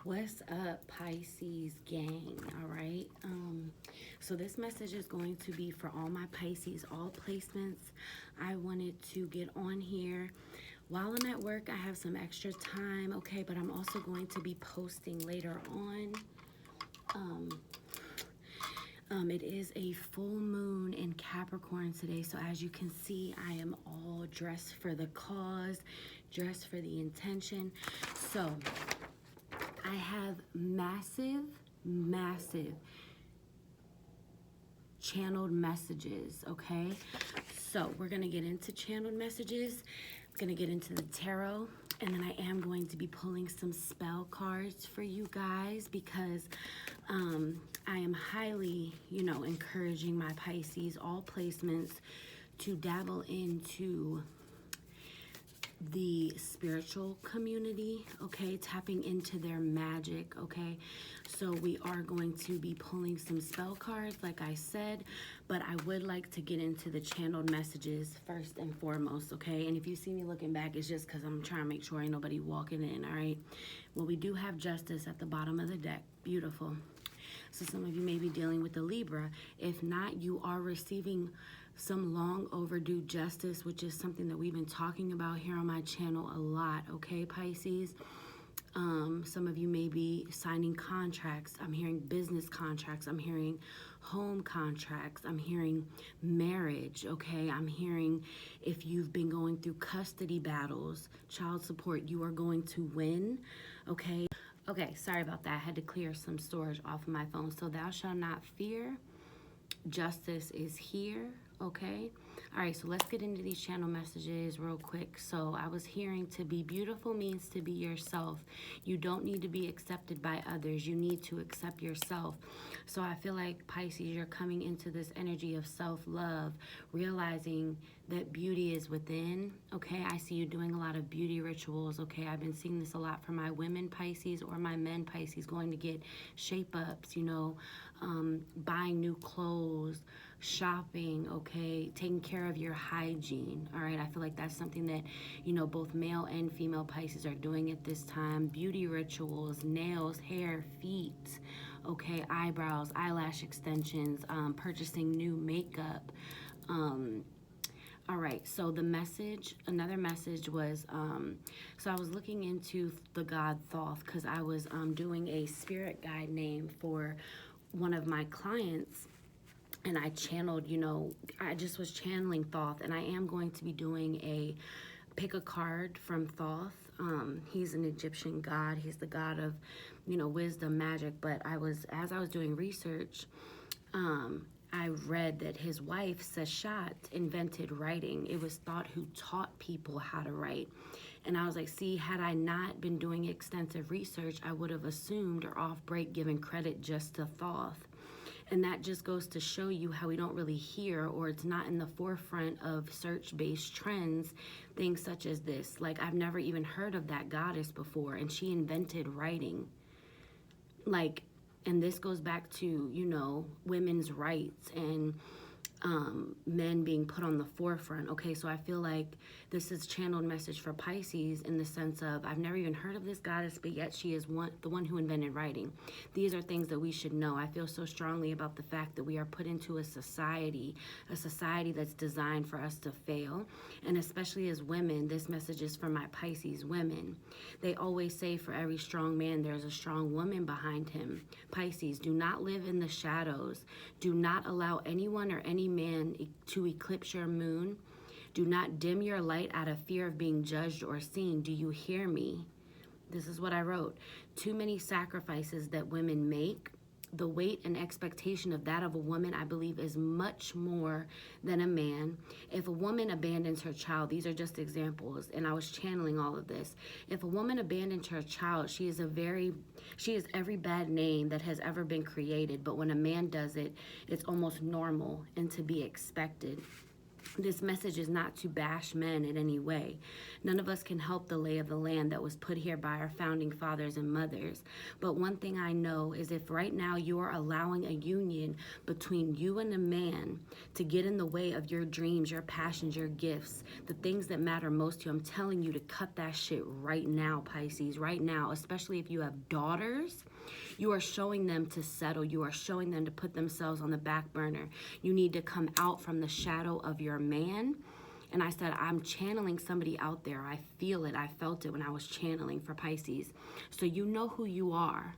What's up, Pisces gang? All right. So this message is going to be for all my Pisces, all placements. I wanted to get on here while I'm at work. I have some extra time, okay, but I'm also going to be posting later on. It is a full moon in Capricorn today, so as you can see, I am all dressed for the cause, dressed for the intention. So I have massive channeled messages, okay? So we're gonna get into channeled messages. I'm gonna get into the tarot, and then I am going to be pulling some spell cards for you guys because I am highly, encouraging my Pisces, all placements, to dabble into the spiritual community, okay, tapping into their magic, okay? So we are going to be pulling some spell cards, like I said, but I would like to get into the channeled messages first and foremost, okay? And if you see me looking back, it's just because I'm trying to make sure ain't nobody walking in, all right? Well, we do have Justice at the bottom of the deck. Beautiful. So some of you may be dealing with the Libra. If not, you are receiving some long overdue justice, which is something that we've been talking about here on my channel a lot, okay, Pisces? Some of you may be signing contracts. I'm hearing business contracts. I'm hearing home contracts. I'm hearing marriage, okay? I'm hearing if you've been going through custody battles, child support, you are going to win, okay? Okay, sorry about that. I had to clear some storage off of my phone. So thou shalt not fear. Justice is here, okay? All right, so let's get into these channel messages real quick. So I was hearing to be beautiful means to be yourself. You don't need to be accepted by others. You need to accept yourself. So I feel like, Pisces, you're coming into this energy of self-love, realizing that beauty is within, okay? I see you doing a lot of beauty rituals, okay? I've been seeing this a lot for my women Pisces or my men Pisces, going to get shape-ups, buying new clothes, shopping, okay, taking care of your hygiene, all right? I feel like that's something that, both male and female Pisces are doing at this time. Beauty rituals, nails, hair, feet, okay, eyebrows, eyelash extensions, purchasing new makeup. All right, so another message was, so I was looking into the god Thoth because I was doing a spirit guide name for one of my clients, and I channeled, I just was channeling Thoth, and I am going to be doing pick a card from Thoth. He's an Egyptian god. He's the god of, wisdom, magic, but as I was doing research, I read that his wife, Seshat, invented writing. It was Thoth who taught people how to write. And I was like, see, had I not been doing extensive research, I would have assumed or off break given credit just to Thoth. And that just goes to show you how we don't really hear, or it's not in the forefront of search-based trends, things such as this. Like, I've never even heard of that goddess before, and she invented writing. Like, and this goes back to, women's rights and men being put on the forefront. Okay, so I feel like this is channeled message for Pisces in the sense of, I've never even heard of this goddess, but yet she is the one who invented writing. These are things that we should know. I feel so strongly about the fact that we are put into a society that's designed for us to fail. And especially as women, this message is for my Pisces women. They always say for every strong man, there's a strong woman behind him. Pisces, do not live in the shadows. Do not allow anyone or any man to eclipse your moon. Do not dim your light out of fear of being judged or seen. Do you hear me? This is what I wrote. Too many sacrifices that women make. The weight and expectation of that of a woman, I believe, is much more than a man. If a woman abandons her child, these are just examples, and I was channeling all of this. If a woman abandons her child, she is every bad name that has ever been created. But when a man does it, it's almost normal and to be expected. This message is not to bash men in any way. None of us can help the lay of the land that was put here by our founding fathers and mothers. But one thing I know is if right now you are allowing a union between you and a man to get in the way of your dreams, your passions, your gifts, the things that matter most to you, I'm telling you to cut that shit right now, Pisces, right now, especially if you have daughters. You are showing them to settle. You are showing them to put themselves on the back burner. You need to come out from the shadow of your man. And I said, I'm channeling somebody out there. I feel it. I felt it when I was channeling for Pisces. So you know who you are,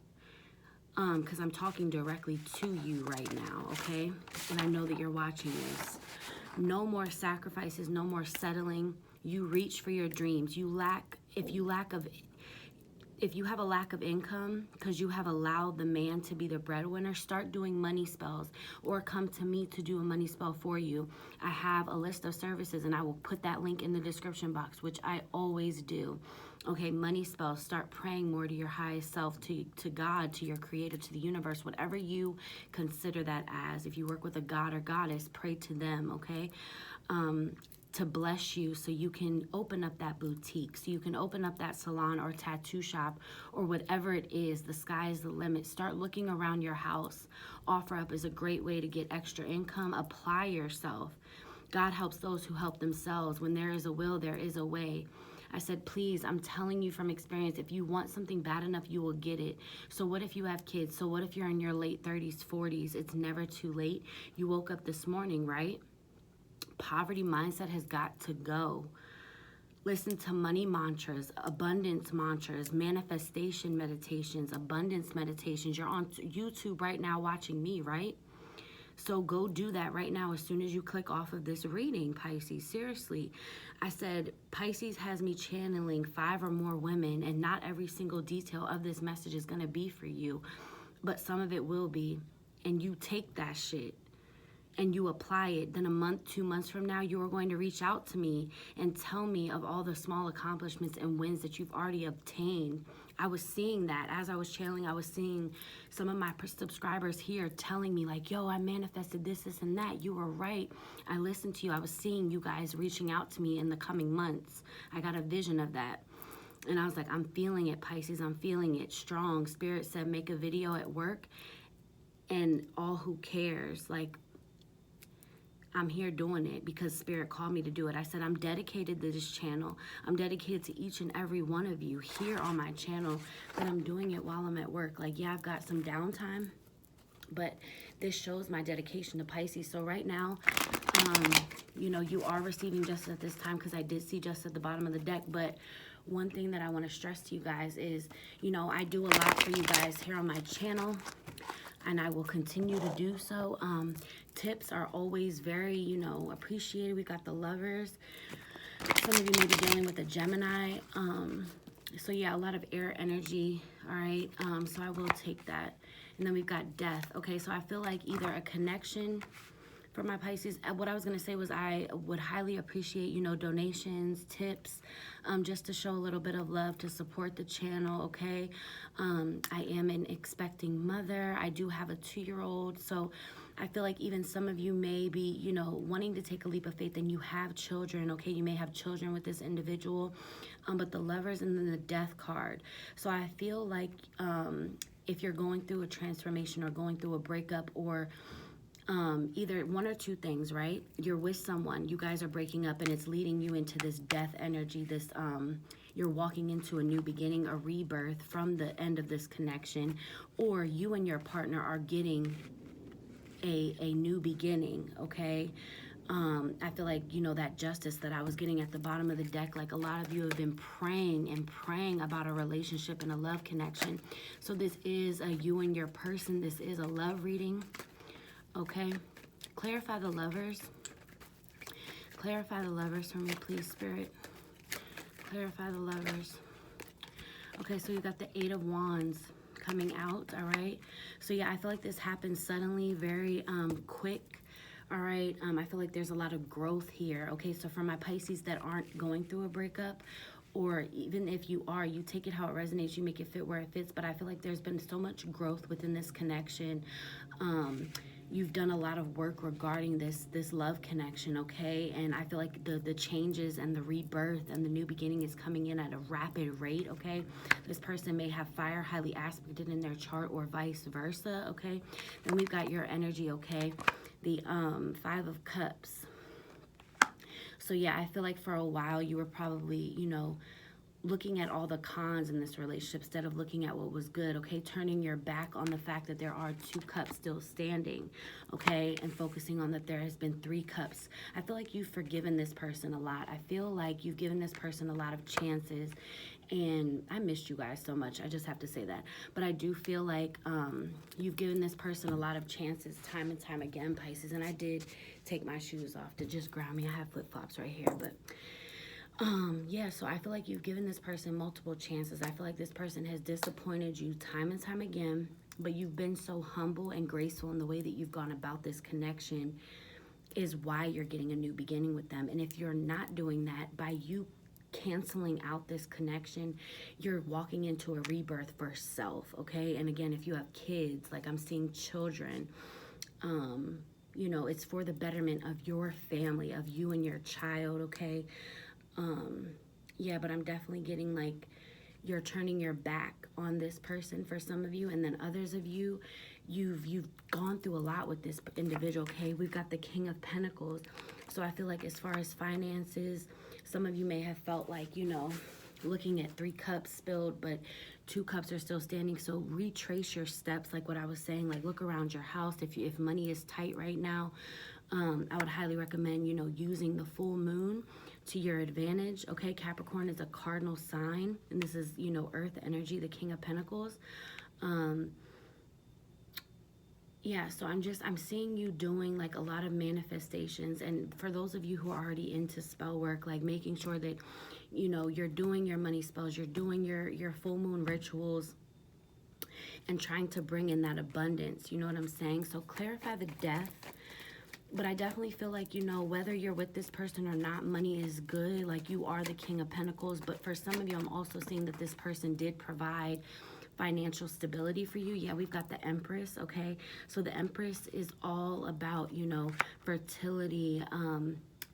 because I'm talking directly to you right now, okay? And I know that you're watching this. No more sacrifices, no more settling. You reach for your dreams. If you have a lack of income because you have allowed the man to be the breadwinner, start doing money spells or come to me to do a money spell for you. I have a list of services and I will put that link in the description box, which I always do. Okay, money spells. Start praying more to your highest self, to God, to your creator, to the universe, whatever you consider that as. If you work with a god or goddess, pray to them, okay? To bless you so you can open up that boutique, so you can open up that salon or tattoo shop or whatever it is. The sky is the limit. Start looking around your house. OfferUp is a great way to get extra income. Apply yourself. God helps those who help themselves. When there is a will, there is a way. I said, please, I'm telling you from experience, if you want something bad enough, you will get it. So what if you have kids? So what if you're in your late 30s, 40s? It's never too late. You woke up this morning, right? Poverty mindset has got to go. Listen to money mantras, abundance mantras, manifestation meditations, abundance meditations. You're on YouTube right now watching me, right? So go do that right now as soon as you click off of this reading, Pisces. Seriously. I said, Pisces has me channeling 5 or more women, and not every single detail of this message is going to be for you, but some of it will be. And you take that shit and you apply it, then a month, 2 months from now, you are going to reach out to me and tell me of all the small accomplishments and wins that you've already obtained. I was seeing that as I was channeling. I was seeing some of my subscribers here telling me like, yo, I manifested this, this, and that. You were right. I listened to you. I was seeing you guys reaching out to me in the coming months. I got a vision of that. And I was like, I'm feeling it, Pisces. I'm feeling it strong. Spirit said, make a video at work and all who cares, like, I'm here doing it because Spirit called me to do it. I said, I'm dedicated to this channel. I'm dedicated to each and every one of you here on my channel, but I'm doing it while I'm at work. Like, yeah, I've got some downtime, but this shows my dedication to Pisces. So right now, you know, you are receiving justice at this time because I did see justice at the bottom of the deck. But one thing that I want to stress to you guys is, you know, I do a lot for you guys here on my channel, and I will continue to do so. Tips are always very, you know, appreciated. We got the lovers. Some of you may be dealing with a Gemini. So yeah, a lot of air energy. All right. So I will take that. And then we've got death. Okay. So I feel like either a connection for my Pisces. What I was going to say was I would highly appreciate, you know, donations, tips, just to show a little bit of love to support the channel, okay? I am an expecting mother. I do have a 2-year-old, so I feel like even some of you may be, you know, wanting to take a leap of faith and you have children, okay? You may have children with this individual, but the lovers and then the death card. So I feel like if you're going through a transformation or going through a breakup or either one or two things, right? You're with someone, you guys are breaking up and it's leading you into this death energy, this, you're walking into a new beginning, a rebirth from the end of this connection, or you and your partner are getting a new beginning, okay? I feel like, you know, that justice that I was getting at the bottom of the deck, like a lot of you have been praying and praying about a relationship and a love connection. So this is a you and your person. This is a love reading, okay? Clarify the lovers. Clarify the lovers for me, please, Spirit. Clarify the lovers. Okay, so you got the 8 of Wands coming out, all right? So yeah, I feel like this happens suddenly, very quick. All right, I feel like there's a lot of growth here. Okay, so for my Pisces that aren't going through a breakup, or even if you are, you take it how it resonates, you make it fit where it fits. But I feel like there's been so much growth within this connection. you've done a lot of work regarding this love connection, okay? And I feel like the changes and the rebirth and the new beginning is coming in at a rapid rate, okay? This person may have fire highly aspected in their chart or vice versa, okay? Then we've got your energy, okay? The 5 of Cups. So yeah, I feel like for a while you were probably, you know, looking at all the cons in this relationship instead of looking at what was good, okay? Turning your back on the fact that there are 2 cups still standing, okay? And focusing on that there has been 3 cups. I feel like you've forgiven this person a lot. I feel like you've given this person a lot of chances, and I missed you guys so much. I just have to say that. But I do feel like you've given this person a lot of chances time and time again, Pisces. And I did take my shoes off to just ground me. I have flip-flops right here, but yeah, so I feel like you've given this person multiple chances. I feel like this person has disappointed you time and time again, but you've been so humble and graceful in the way that you've gone about this connection is why you're getting a new beginning with them. And if you're not doing that, by you canceling out this connection, you're walking into a rebirth for self, okay? And again, if you have kids, like I'm seeing children, you know, it's for the betterment of your family, of you and your child, okay? Yeah, but I'm definitely getting like you're turning your back on this person for some of you, and then others of you, you've gone through a lot with this individual, okay? We've got the King of Pentacles. So I feel like as far as finances, some of you may have felt like, you know, looking at 3 cups spilled, but 2 cups are still standing. So retrace your steps, like what I was saying, like look around your house. If money is tight right now, I would highly recommend, you know, using the full moon to your advantage, okay? Capricorn is a cardinal sign, and this is, you know, earth energy, the King of Pentacles. Yeah, so I'm seeing you doing like a lot of manifestations. And for those of you who are already into spell work, like making sure that, you know, you're doing your money spells, you're doing your full moon rituals, and trying to bring in that abundance, you know what I'm saying? So clarify the death. But I definitely feel like, you know, whether you're with this person or not, money is good. Like you are the King of Pentacles. But for some of you, I'm also seeing that this person did provide financial stability for you. Yeah, we've got the Empress, okay? So the Empress is all about, you know, fertility,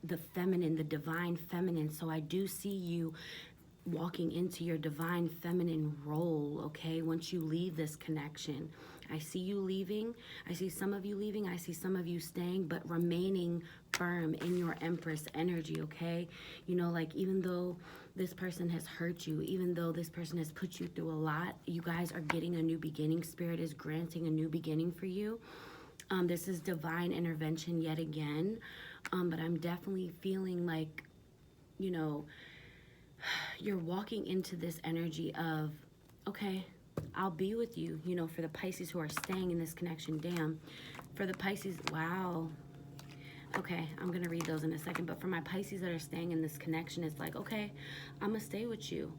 the feminine, the divine feminine. So I do see you walking into your divine feminine role, okay, once you leave this connection. I see you leaving. I see some of you leaving. I see some of you staying, but remaining firm in your Empress energy, okay? You know, like even though this person has hurt you, even though this person has put you through a lot, you guys are getting a new beginning. Spirit is granting a new beginning for you. This is divine intervention yet again. But I'm definitely feeling like, you know, you're walking into this energy of, okay, I'll be with you, you know, for the Pisces who are staying in this connection. Damn. For the Pisces, wow. Okay, I'm going to read those in a second. But for my Pisces that are staying in this connection, it's like, okay, I'm going to stay with you.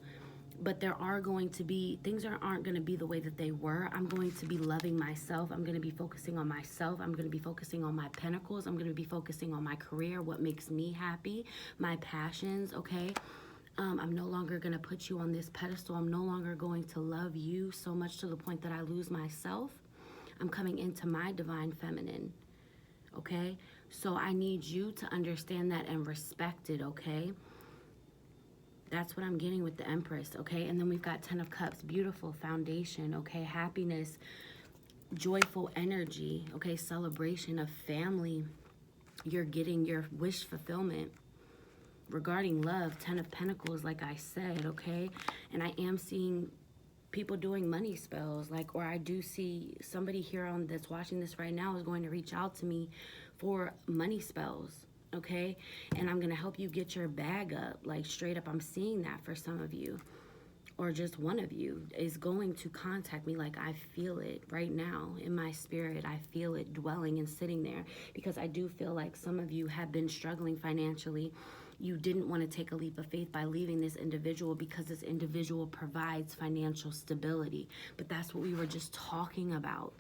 But there are going to be, things aren't going to be the way that they were. I'm going to be loving myself. I'm going to be focusing on myself. I'm going to be focusing on my pentacles. I'm going to be focusing on my career, what makes me happy, my passions, okay? I'm no longer going to put you on this pedestal. I'm no longer going to love you so much to the point that I lose myself. I'm coming into my divine feminine, okay? So I need you to understand that and respect it, okay? That's what I'm getting with the Empress, okay? And then we've got 10 of Cups, beautiful foundation, okay? Happiness, joyful energy, okay? Celebration of family. You're getting your wish fulfillment. Regarding love, 10 of Pentacles, like I said, okay? And I am seeing people doing money spells, like, or I do see somebody here on that's watching this right now is going to reach out to me for money spells, okay? And I'm going to help you get your bag up, like straight up. I'm seeing that for some of you, or just one of you is going to contact me. Like I feel it right now in my spirit. I feel it dwelling and sitting there, because I do feel like some of you have been struggling financially. You didn't want to take a leap of faith by leaving this individual because this individual provides financial stability. But that's what we were just talking about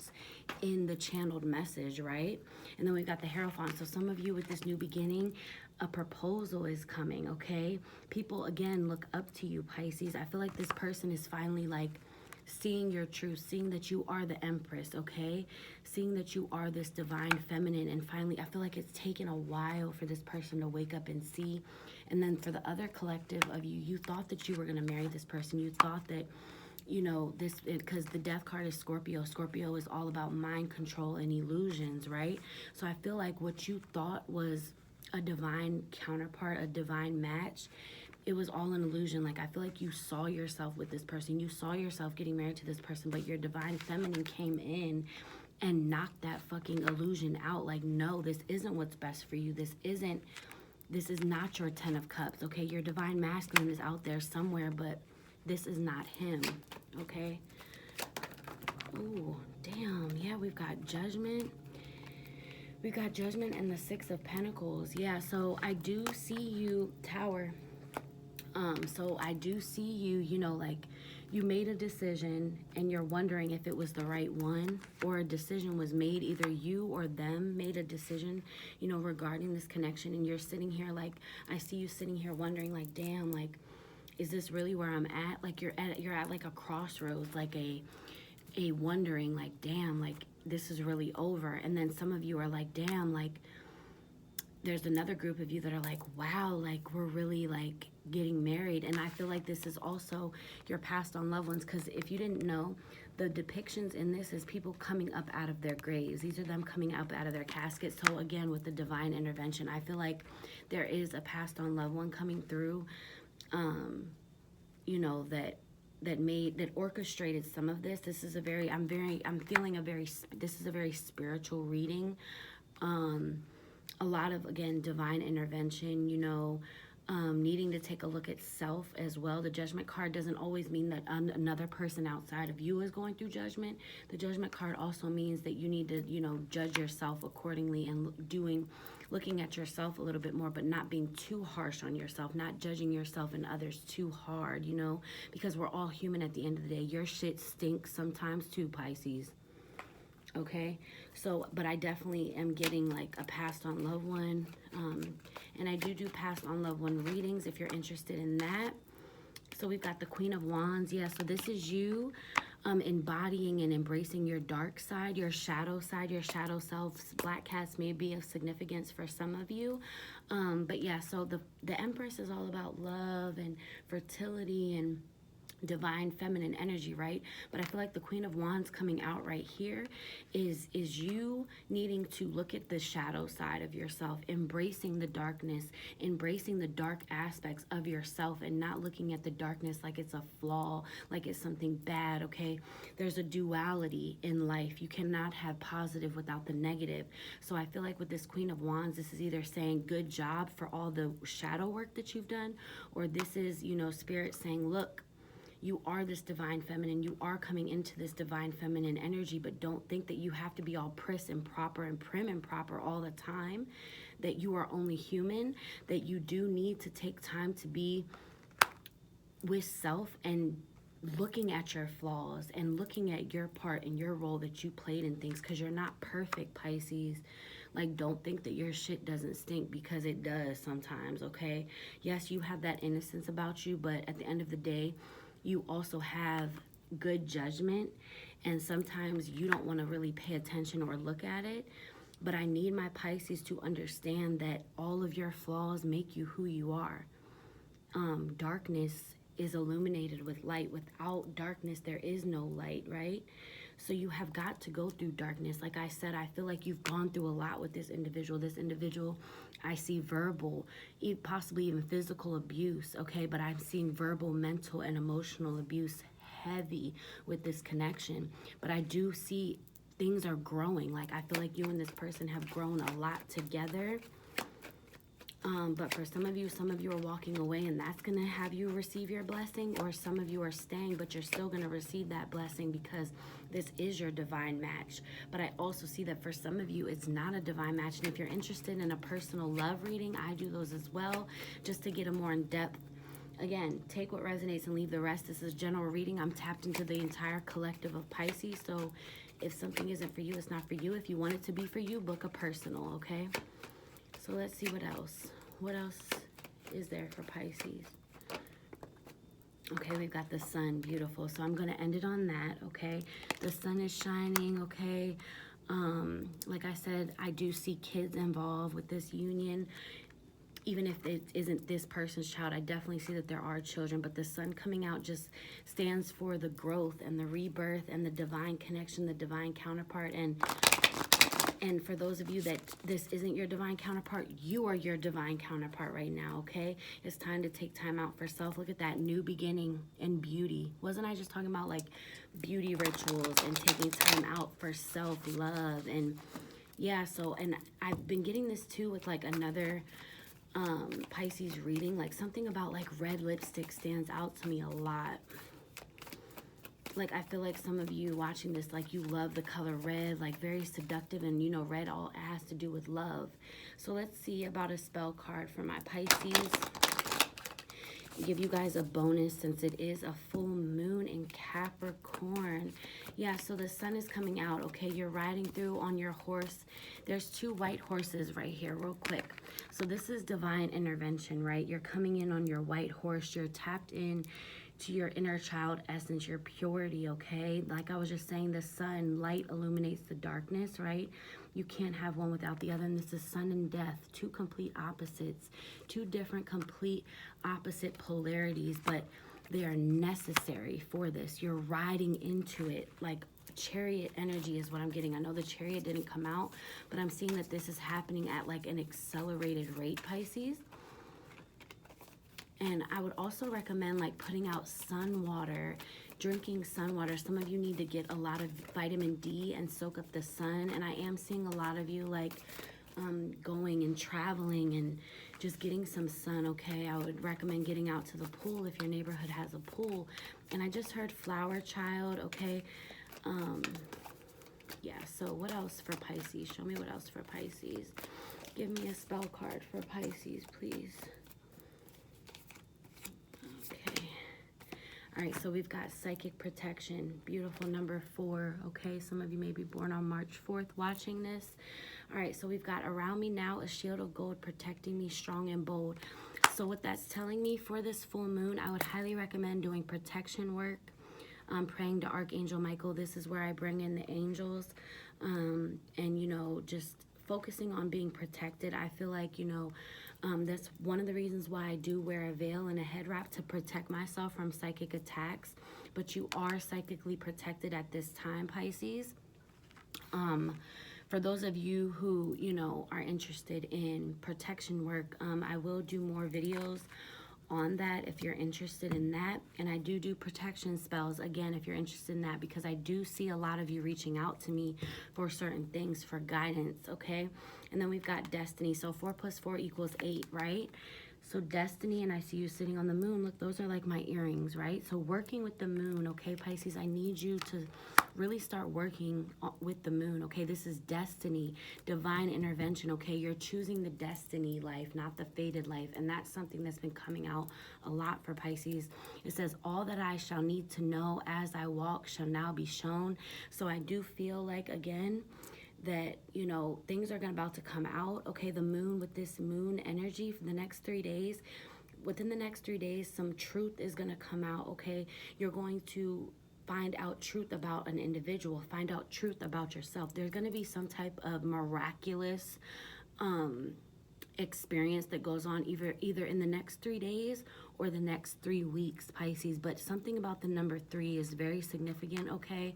in the channeled message, right? And then we've got the Hierophant. So some of you with this new beginning, a proposal is coming, okay? People, again, look up to you, Pisces. I feel like this person is finally like seeing your truth, seeing that you are the Empress, okay? Seeing that you are this divine feminine. And finally, I feel like it's taken a while for this person to wake up and see. And then for the other collective of you, you thought that you were going to marry this person. You thought that, you know, this, because the death card is Scorpio. Scorpio is all about mind control and illusions, right? So I feel like what you thought was a divine counterpart, a divine match, it was all an illusion. Like, I feel like you saw yourself with this person. You saw yourself getting married to this person, but your divine feminine came in and knocked that fucking illusion out. Like, no, this isn't what's best for you. This is not your 10 of cups, okay? Your divine masculine is out there somewhere, but this is not him, okay? Ooh, damn. Yeah, we've got Judgment. We've got Judgment and the Six of Pentacles. Yeah, so I do see you, Tower. So I do see you, you know, like you made a decision and you're wondering if it was the right one, or a decision was made, either you or them made a decision, you know, regarding this connection. And you're sitting here like, I see you sitting here wondering like, damn, like, is this really where I'm at? Like you're at like a crossroads, like a wondering like, damn, like this is really over. And then some of you are like, damn, like there's another group of you that are like, wow, like we're really like getting married. And I feel like this is also your passed on loved ones, because if you didn't know, the depictions in this is people coming up out of their graves. These are them coming up out of their caskets. So again, with the divine intervention, I feel like there is a passed on loved one coming through, you know, that orchestrated some of this. This is a very, this is a very spiritual reading. A lot of, again, divine intervention, you know, needing to take a look at self as well. The Judgment card doesn't always mean that another person outside of you is going through judgment. The Judgment card also means that you need to, you know, judge yourself accordingly and looking at yourself a little bit more, but not being too harsh on yourself, not judging yourself and others too hard, you know, because we're all human at the end of the day. Your shit stinks sometimes too, Pisces. Okay, so, but I definitely am getting like a passed on loved one, and I do passed on loved one readings if you're interested in that. So we've got the Queen of Wands. Yeah, so this is you embodying and embracing your dark side, your shadow self. Black cats may be of significance for some of you, but yeah, so the Empress is all about love and fertility and divine feminine energy, right? But I feel like the Queen of Wands coming out right here is you needing to look at the shadow side of yourself, embracing the darkness, embracing the dark aspects of yourself, and not looking at the darkness like it's a flaw, like it's something bad, okay? There's a duality in life. You cannot have positive without the negative. So I feel like with this Queen of Wands, this is either saying good job for all the shadow work that you've done, or this is, you know, Spirit saying, look, you are this divine feminine. You are coming into this divine feminine energy, but don't think that you have to be all pris and proper and prim and proper all the time, that you are only human, that you do need to take time to be with self and looking at your flaws and looking at your part and your role that you played in things, because you're not perfect, Pisces. Like, don't think that your shit doesn't stink, because it does sometimes, okay? Yes, you have that innocence about you, but at the end of the day, you also have good judgment, and sometimes you don't want to really pay attention or look at it. But I need my Pisces to understand that all of your flaws make you who you are. Darkness is illuminated with light. Without darkness, there is no light, right? So you have got to go through darkness. Like I said, I feel like you've gone through a lot with this individual. This individual, I see verbal, possibly even physical abuse, okay? But I'm seeing verbal, mental, and emotional abuse heavy with this connection. But I do see things are growing. Like, I feel like you and this person have grown a lot together. But for some of you are walking away, and that's going to have you receive your blessing, or some of you are staying, but you're still going to receive that blessing because this is your divine match. But I also see that for some of you, it's not a divine match. And if you're interested in a personal love reading, I do those as well, just to get a more in-depth. Again, take what resonates and leave the rest. This is general reading. I'm tapped into the entire collective of Pisces. So if something isn't for you, it's not for you. If you want it to be for you, book a personal, okay? So let's see what else. What else is there for Pisces? Okay, we've got the sun, beautiful. So I'm going to end it on that, okay? The sun is shining, okay? Like I said, I do see kids involved with this union. Even if it isn't this person's child, I definitely see that there are children, but the sun coming out just stands for the growth and the rebirth and the divine connection, the divine counterpart. And for those of you that this isn't your divine counterpart, you are your divine counterpart right now, okay? It's time to take time out for self. Look at that new beginning and beauty. Wasn't I just talking about like beauty rituals and taking time out for self-love? And yeah, so, and I've been getting this too with like another Pisces reading. Like something about like red lipstick stands out to me a lot. Like, I feel like some of you watching this, like, you love the color red, like, very seductive, and, you know, red all has to do with love. So let's see about a spell card for my Pisces. Give you guys a bonus since it is a full moon in Capricorn. Yeah, so the sun is coming out, okay? You're riding through on your horse. There's 2 white horses right here, real quick. So this is divine intervention, right? You're coming in on your white horse. You're tapped in to your inner child essence, your purity, okay? Like I was just saying, the sun, light illuminates the darkness, right? You can't have one without the other, and this is sun and death, 2 complete opposites, 2 different complete opposite polarities, but they are necessary for this. You're riding into it, like chariot energy is what I'm getting. I know the chariot didn't come out, but I'm seeing that this is happening at like an accelerated rate, Pisces. And I would also recommend like putting out sun water, drinking sun water. Some of you need to get a lot of vitamin D and soak up the sun. And I am seeing a lot of you like going and traveling and just getting some sun, okay? I would recommend getting out to the pool if your neighborhood has a pool. And I just heard flower child, okay? Yeah, so what else for Pisces? Show me what else for Pisces. Give me a spell card for Pisces, please. All right, so we've got psychic protection, beautiful number 4, okay? Some of you may be born on March 4th watching this. All right, so we've got around me now a shield of gold protecting me strong and bold. So what that's telling me for this full moon, I would highly recommend doing protection work, praying to Archangel Michael. This is where I bring in the angels and, you know, just focusing on being protected. I feel like, you know, that's one of the reasons why I do wear a veil and a head wrap, to protect myself from psychic attacks. But you are psychically protected at this time, Pisces. For those of you who, you know, are interested in protection work, I will do more videos on that if you're interested in that. And I do protection spells, again, if you're interested in that, because I do see a lot of you reaching out to me for certain things, for guidance, okay? And then we've got destiny. So 4 + 4 = 8, right? So destiny, and I see you sitting on the moon. Look, those are like my earrings, right? So working with the moon, okay, Pisces, I need you to really start working with the moon, okay? This is destiny, divine intervention, okay? You're choosing the destiny life, not the fated life. And that's something that's been coming out a lot for Pisces. It says, all that I shall need to know as I walk shall now be shown. So I do feel like, again, that, you know, things are about to come out, okay? The moon, with this moon energy for the next 3 days, within the next 3 days, some truth is going to come out, okay? You're going to find out truth about an individual, find out truth about yourself. There's going to be some type of miraculous experience that goes on either in the next 3 days or the next 3 weeks, Pisces. But something about the number 3 is very significant, okay?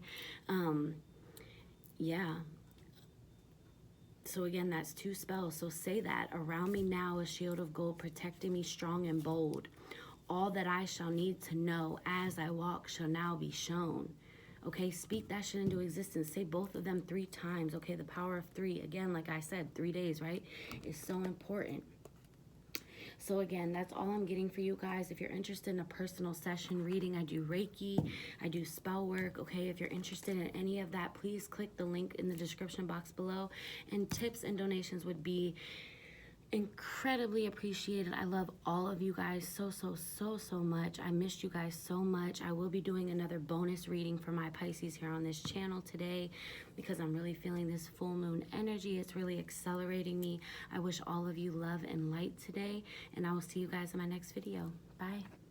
Yeah. So again, that's 2 spells. So say that. Around me now a shield of gold protecting me strong and bold. All that I shall need to know as I walk shall now be shown. Okay, speak that shit into existence. Say both of them 3 times. Okay, the power of 3. Again, like I said, 3 days, right? Is so important. So again, that's all I'm getting for you guys. If you're interested in a personal session reading, I do Reiki, I do spell work, okay? If you're interested in any of that, please click the link in the description box below. And tips and donations would be incredibly appreciated. I love all of you guys so much. I missed you guys so much. I will be doing another bonus reading for my Pisces here on this channel today, because I'm really feeling this full moon energy. It's really accelerating me. I wish all of you love and light today, and I will see you guys in my next video. Bye.